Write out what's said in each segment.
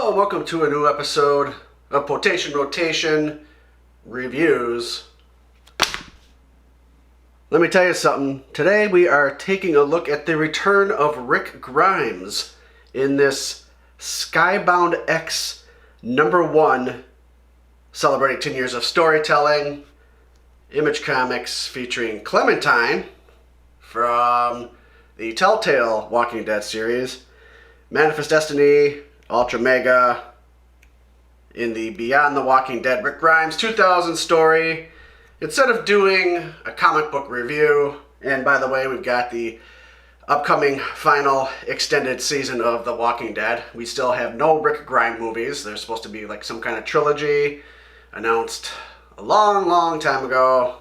Hello, welcome to a new episode of Potation Rotation Reviews. Let me tell you something. Today we are taking a look at the return of Rick Grimes in this Skybound X #1, celebrating 10 years of storytelling, Image Comics featuring Clementine from the Telltale Walking Dead series, Manifest Destiny, Ultra Mega, in the Beyond the Walking Dead Rick Grimes 2000 story. Instead of doing a comic book review, and by the way, we've got the upcoming final extended season of The Walking Dead. We still have no Rick Grimes movies. There's supposed to be like some kind of trilogy announced a long time ago.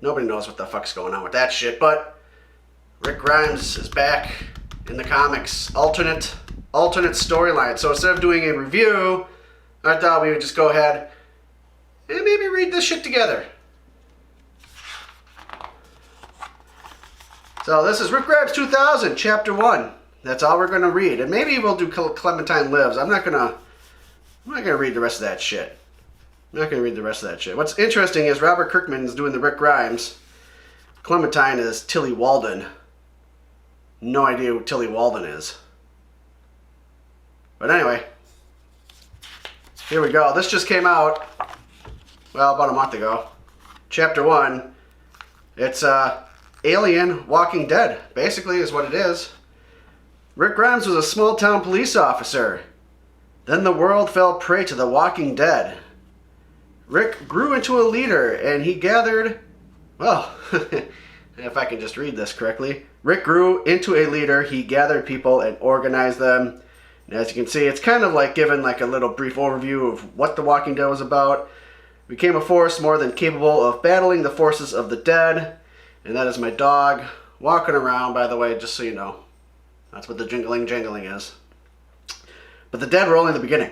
Nobody knows what the fuck's going on with that shit, but Rick Grimes is back in the comics. Alternate storyline. So instead of doing a review, I thought we would just go ahead and maybe read this shit together. So this is Rick Grimes 2000, Chapter 1. That's all we're going to read. And maybe we'll do Clementine Lives. I'm not going to read the rest of that shit. What's interesting is Robert Kirkman is doing the Rick Grimes. Clementine is Tilly Walden. No idea who Tilly Walden is. But anyway, here we go. This just came out, well, about a month ago. Chapter 1. It's Alien Walking Dead, basically, is what it is. Rick Grimes was a small-town police officer. Then the world fell prey to the Walking Dead. Rick grew into a leader, and he gathered, well, if I can just read this correctly. Rick grew into a leader, he gathered people and organized them. And as you can see, it's kind of like giving like a little brief overview of what The Walking Dead was about. Became a force more than capable of battling the forces of the dead. And that is my dog walking around, by the way, just so you know. That's what the jingling is. But the dead were only the beginning.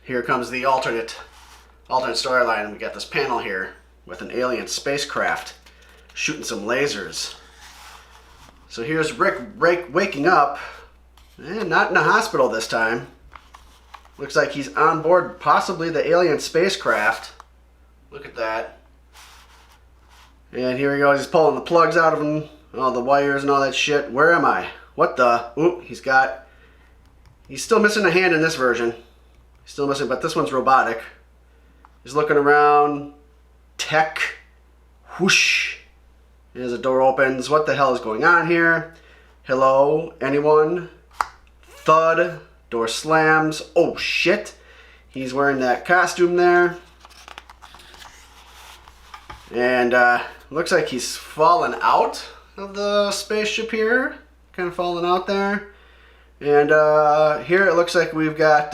Here comes the alternate storyline, and we got this panel here with an alien spacecraft shooting some lasers. So here's Rick waking up, and not in a hospital this time. Looks like he's on board possibly the alien spacecraft. Look at that. And here he goes, he's pulling the plugs out of him, all the wires and all that shit. Where am I? What the? Oop, he's still missing a hand in this version. He's still missing, but this one's robotic. He's looking around. Tech. Whoosh. As the door opens, what the hell is going on here? Hello, anyone? Thud. Door slams. Oh shit. He's wearing that costume there. And looks like he's fallen out of the spaceship here. Kind of falling out there. And here it looks like we've got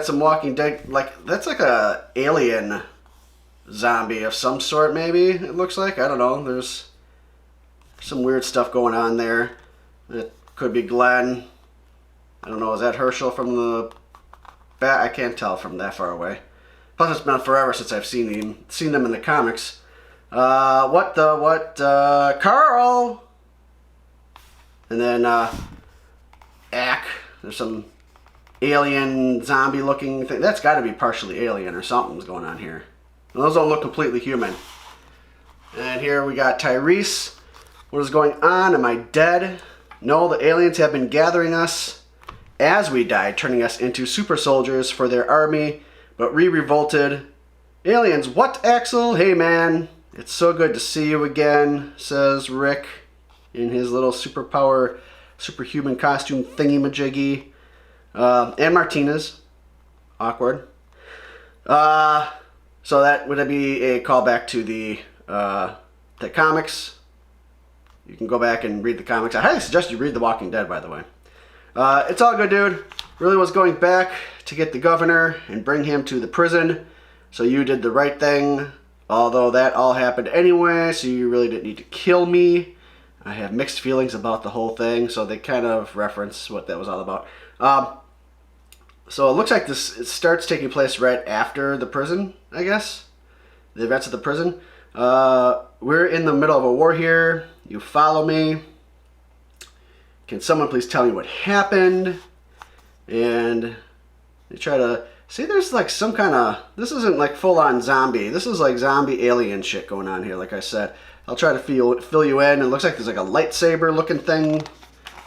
some Walking Dead, like that's like a alien zombie of some sort, maybe it looks like. I don't know. There's some weird stuff going on there. It could be Glenn. I don't know. Is that Herschel from the back? I can't tell from that far away. Plus, it's been forever since I've seen them in the comics. Carl. And then Ack. There's some alien zombie looking thing. That's got to be partially alien or something's going on here. And those don't look completely human. And here we got Tyrese. What is going on? Am I dead? No, the aliens have been gathering us as we died, turning us into super soldiers for their army, but we revolted. Aliens, what, Axel? Hey man, it's so good to see you again, says Rick in his little superhuman costume thingy-majiggy. And Martinez. Awkward. So that would be a callback to the comics. You can go back and read the comics. I highly suggest you read The Walking Dead, by the way. It's all good, dude. Really was going back to get the governor and bring him to the prison. So you did the right thing. Although that all happened anyway, so you really didn't need to kill me. I have mixed feelings about the whole thing, so they kind of reference what that was all about. So it looks like it starts taking place right after the prison, I guess. The events of the prison. We're in the middle of a war here. You follow me. Can someone please tell me what happened? And they try to see. There's like some kind of. This isn't like full-on zombie. This is like zombie alien shit going on here. Like I said, I'll try to fill you in. It looks like there's like a lightsaber-looking thing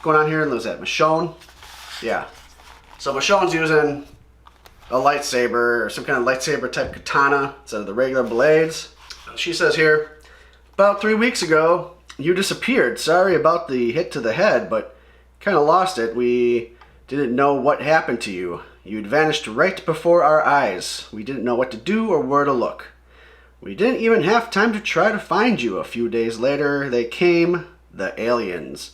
going on here. And there's that Michonne. Yeah. So Michonne's using a lightsaber or some kind of lightsaber type katana instead of the regular blades. She says here, about 3 weeks ago, you disappeared. Sorry about the hit to the head, but kind of lost it. We didn't know what happened to you. You'd vanished right before our eyes. We didn't know what to do or where to look. We didn't even have time to try to find you. A few days later, they came, the aliens.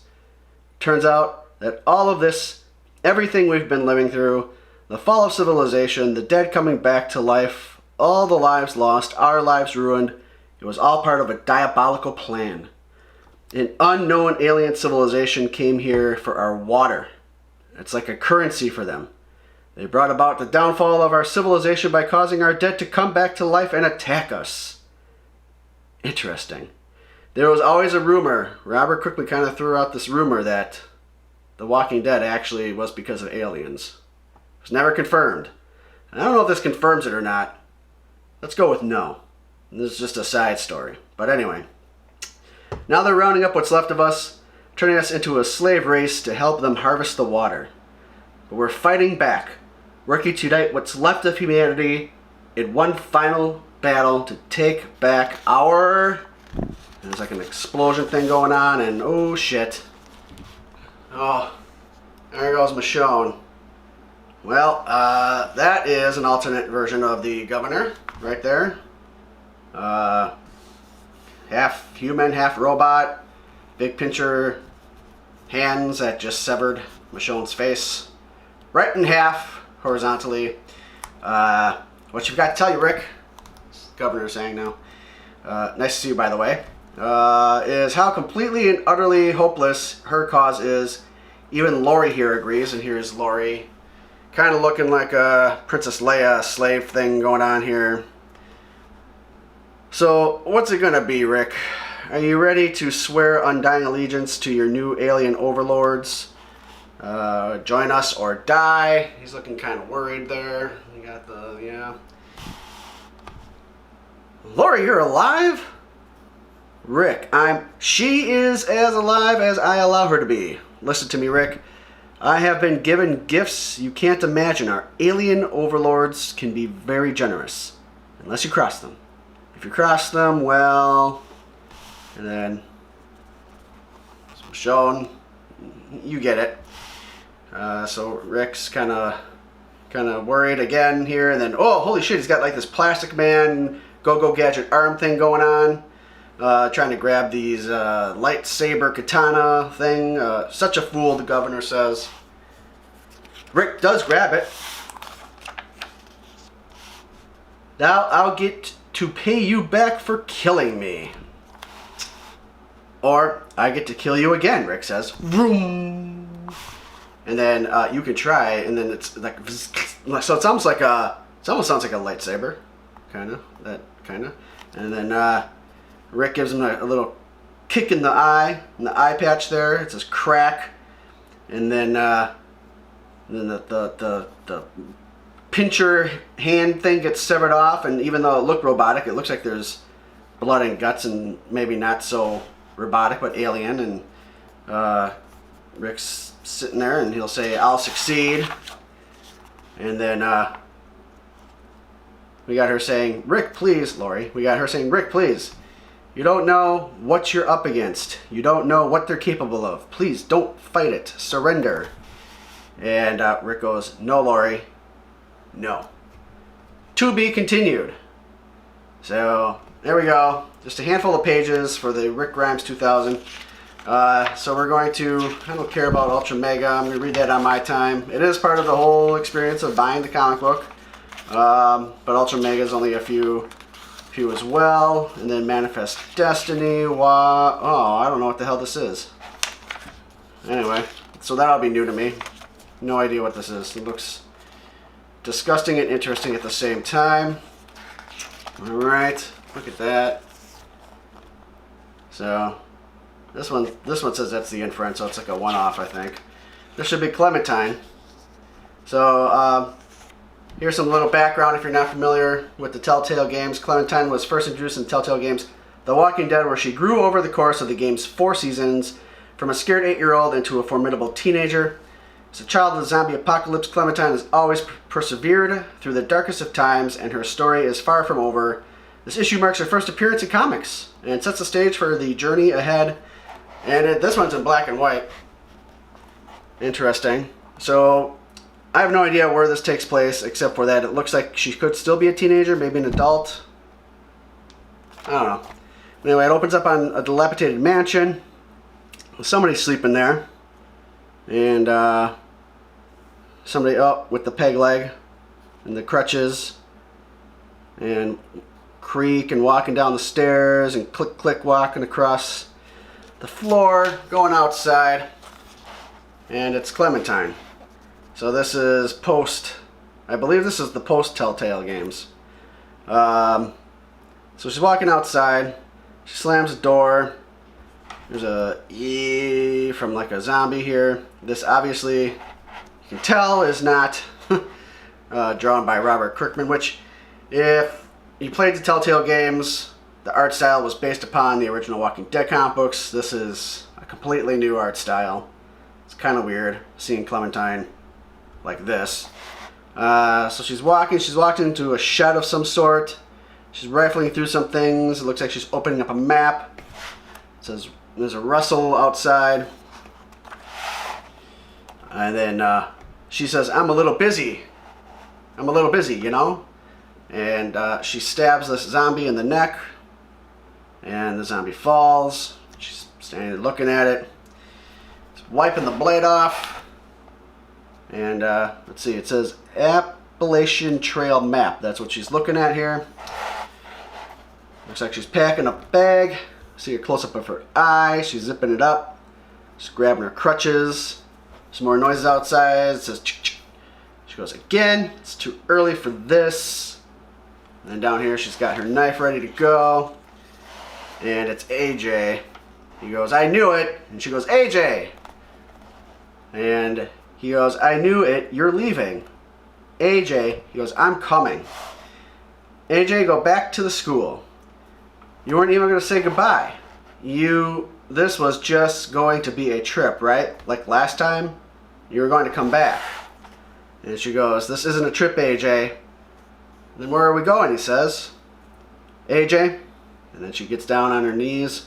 Turns out that all of this, everything we've been living through, the fall of civilization, the dead coming back to life, all the lives lost, our lives ruined, it was all part of a diabolical plan. An unknown alien civilization came here for our water. It's like a currency for them. They brought about the downfall of our civilization by causing our dead to come back to life and attack us. Interesting. There was always a rumor. Robert quickly kind of threw out this rumor that The Walking Dead actually was because of aliens. It was never confirmed. And I don't know if this confirms it or not. Let's go with no. This is just a side story. But anyway. Now they're rounding up what's left of us, turning us into a slave race to help them harvest the water. But we're fighting back, working to unite what's left of humanity in one final battle to take back our... There's like an explosion thing going on, and oh shit. Oh, there goes Michonne. Well, that is an alternate version of the governor right there. Half human, half robot. Big pincher hands that just severed Michonne's face right in half horizontally. What you've got to tell you, Rick, governor's saying now, nice to see you by the way, is how completely and utterly hopeless her cause is. Even Lori here agrees, and here's Lori kind of looking like a Princess Leia slave thing going on here. So what's it gonna be, Rick? Are you ready to swear undying allegiance to your new alien overlords? Join us or die. He's looking kind of worried there. You got the, yeah. Lori, you're alive? Rick, she is as alive as I allow her to be. Listen to me, Rick. I have been given gifts you can't imagine. Our alien overlords can be very generous. Unless you cross them. If you cross them, well... And then... Shown. You get it. So Rick's kind of worried again here, and then oh holy shit, he's got like this Plastic Man go gadget arm thing going on, trying to grab these lightsaber katana thing. Such a fool, the governor says. Rick does grab it. Now I'll get to pay you back for killing me, or I get to kill you again. Rick says. Vroom. And then you can try, and then it's like, so it's almost like it almost sounds like a lightsaber, kind of. And then Rick gives him a little kick in the eye patch there. It says crack, and then the pincher hand thing gets severed off, and even though it looked robotic, it looks like there's blood and guts, and maybe not so robotic, but alien. And Rick's sitting there, and he'll say, I'll succeed. And then we got her saying, Rick, please, Lori. We got her saying, Rick, please. You don't know what you're up against. You don't know what they're capable of. Please don't fight it. Surrender. And Rick goes, no, Lori. No. To be continued. So there we go. Just a handful of pages for the Rick Grimes 2000. So we're going to, I don't care about Ultra Mega, I'm going to read that on my time. It is part of the whole experience of buying the comic book. But Ultra Mega is only a few as well. And then Manifest Destiny, oh, I don't know what the hell this is. Anyway, so that'll be new to me. No idea what this is. It looks disgusting and interesting at the same time. Alright, look at that. So... This one says that's the inference, so it's like a one-off, I think. This should be Clementine. So, here's some little background if you're not familiar with the Telltale games. Clementine was first introduced in Telltale games The Walking Dead, where she grew over the course of the game's 4 seasons from a scared 8-year-old into a formidable teenager. As a child of the zombie apocalypse, Clementine has always persevered through the darkest of times, and her story is far from over. This issue marks her first appearance in comics and sets the stage for the journey ahead. And this one's in black and white. Interesting. So, I have no idea where this takes place, except for that it looks like she could still be a teenager, maybe an adult. I don't know. Anyway, it opens up on a dilapidated mansion. Somebody's sleeping there. And somebody up with the peg leg and the crutches. And creak and walking down the stairs and click click walking across the floor, going outside. And it's Clementine. So this is I believe this is the post Telltale games. So she's walking outside. She slams the door. There's a E from like a zombie here. This obviously, you can tell, is not drawn by Robert Kirkman, which if you played the Telltale games, the art style was based upon the original Walking Dead comic books. This is a completely new art style. It's kind of weird seeing Clementine like this. So she's walking into a shed of some sort. She's rifling through some things. It looks like she's opening up a map. It says there's a rustle outside. And then she says, I'm a little busy, you know? And she stabs this zombie in the neck. And the zombie falls. She's standing there looking at it. She's wiping the blade off. And let's see, it says Appalachian Trail Map. That's what she's looking at here. Looks like she's packing a bag. See a close-up of her eye. She's zipping it up. She's grabbing her crutches. Some more noises outside. It says ch-ch. She goes, again, it's too early for this. And then down here she's got her knife ready to go. And it's AJ. He goes, I knew it. And she goes, AJ. And he goes, I knew it, you're leaving. AJ, he goes, I'm coming. AJ, go back to the school. You weren't even going to say goodbye. This was just going to be a trip, right? Like last time, you were going to come back. And she goes, this isn't a trip, AJ. Then where are we going, he says. AJ. And then she gets down on her knees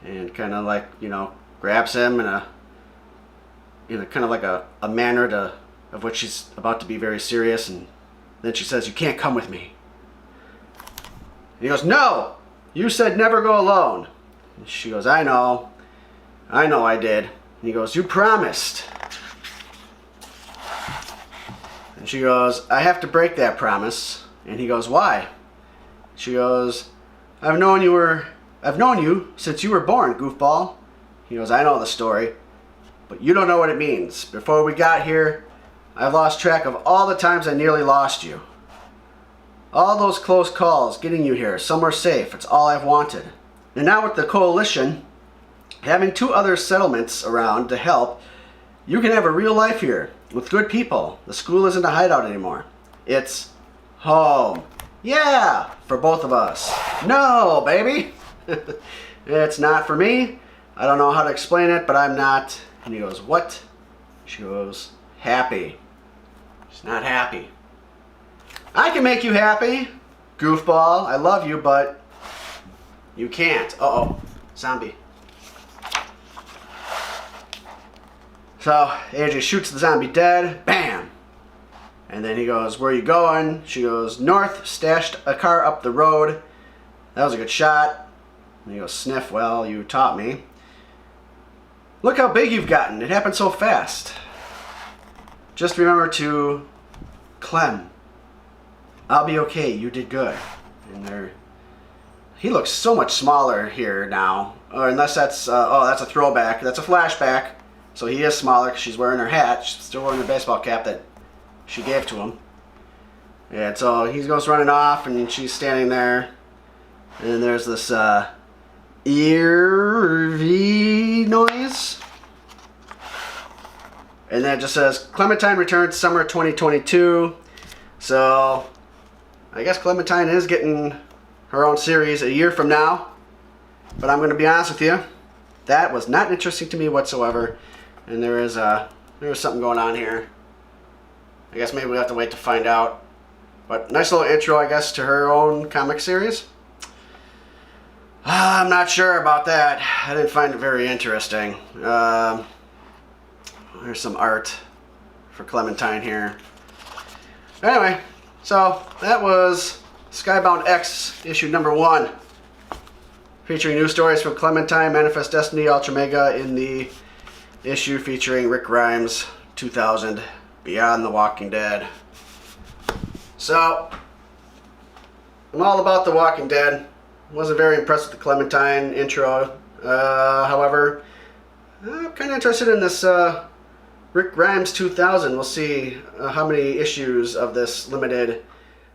and kind of like, grabs him in a kind of like a manner of which she's about to be very serious. And then she says, you can't come with me. And he goes, no, you said never go alone. And she goes, I know I did. And he goes, you promised. And she goes, I have to break that promise. And he goes, why? She goes, I've known you since you were born, goofball. He goes, I know the story, but you don't know what it means. Before we got here, I've lost track of all the times I nearly lost you. All those close calls getting you here, somewhere safe, it's all I've wanted. And now with the coalition, having 2 other settlements around to help, you can have a real life here with good people. The school isn't a hideout anymore. It's home. Yeah, for both of us. No, baby. It's not for me. I don't know how to explain it, but I'm not. And he goes, what? She goes, happy. She's not happy. I can make you happy, goofball. I love you, but you can't. Uh-oh, zombie. So AJ shoots the zombie dead. Bam. And then he goes, where are you going? She goes, north, stashed a car up the road. That was a good shot. And he goes, sniff, well, you taught me. Look how big you've gotten. It happened so fast. Just remember to, Clem, I'll be okay. You did good. And he looks so much smaller here now. Or unless that's, that's a throwback. That's a flashback. So he is smaller because she's wearing her hat. She's still wearing the baseball cap that she gave to him. And so he goes running off and she's standing there. And there's this eerie noise. And then it just says, Clementine returns summer 2022. So, I guess Clementine is getting her own series a year from now. But I'm going to be honest with you, that was not interesting to me whatsoever. And there is something going on here. I guess maybe we'll have to wait to find out. But nice little intro, I guess, to her own comic series. I'm not sure about that. I didn't find it very interesting. There's some art for Clementine here. Anyway, so that was Skybound X, issue number 1. Featuring new stories from Clementine, Manifest Destiny, Ultra Mega in the issue featuring Rick Grimes, 2000, Beyond the Walking Dead. So, I'm all about The Walking Dead. Wasn't very impressed with the Clementine intro. However, I'm kind of interested in this Rick Grimes 2000. We'll see how many issues of this limited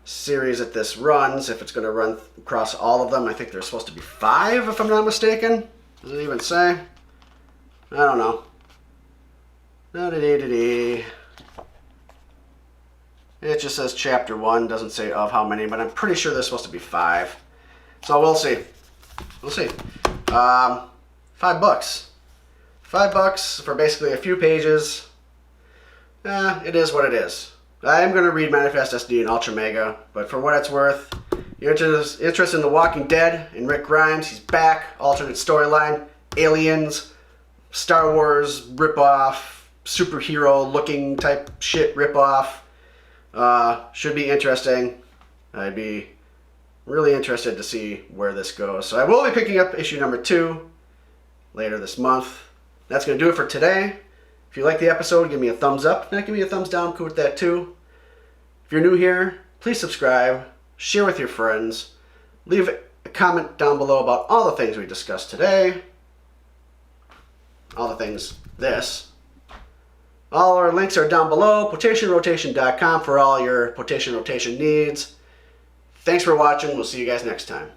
series that this runs, if it's going to run across all of them. I think there's supposed to be 5, if I'm not mistaken. Does it even say? I don't know. It just says chapter 1, doesn't say of how many, but I'm pretty sure there's supposed to be 5. So we'll see. We'll see. $5. $5 for basically a few pages. It is what it is. I am going to read Manifest SD and Ultra Mega, but for what it's worth, you're interested in The Walking Dead and Rick Grimes, he's back, alternate storyline, aliens, Star Wars ripoff, superhero looking type shit ripoff. Should be interesting. I'd be really interested to see where this goes. So I will be picking up issue number 2 later this month. That's going to do it for today. If you like the episode, give me a thumbs up. If not, give me a thumbs down. Cool with that too. If you're new here, please subscribe, share with your friends, leave a comment down below about all the things we discussed today. All the things this. All our links are down below. Potationrotation.com for all your potation rotation needs. Thanks for watching. We'll see you guys next time.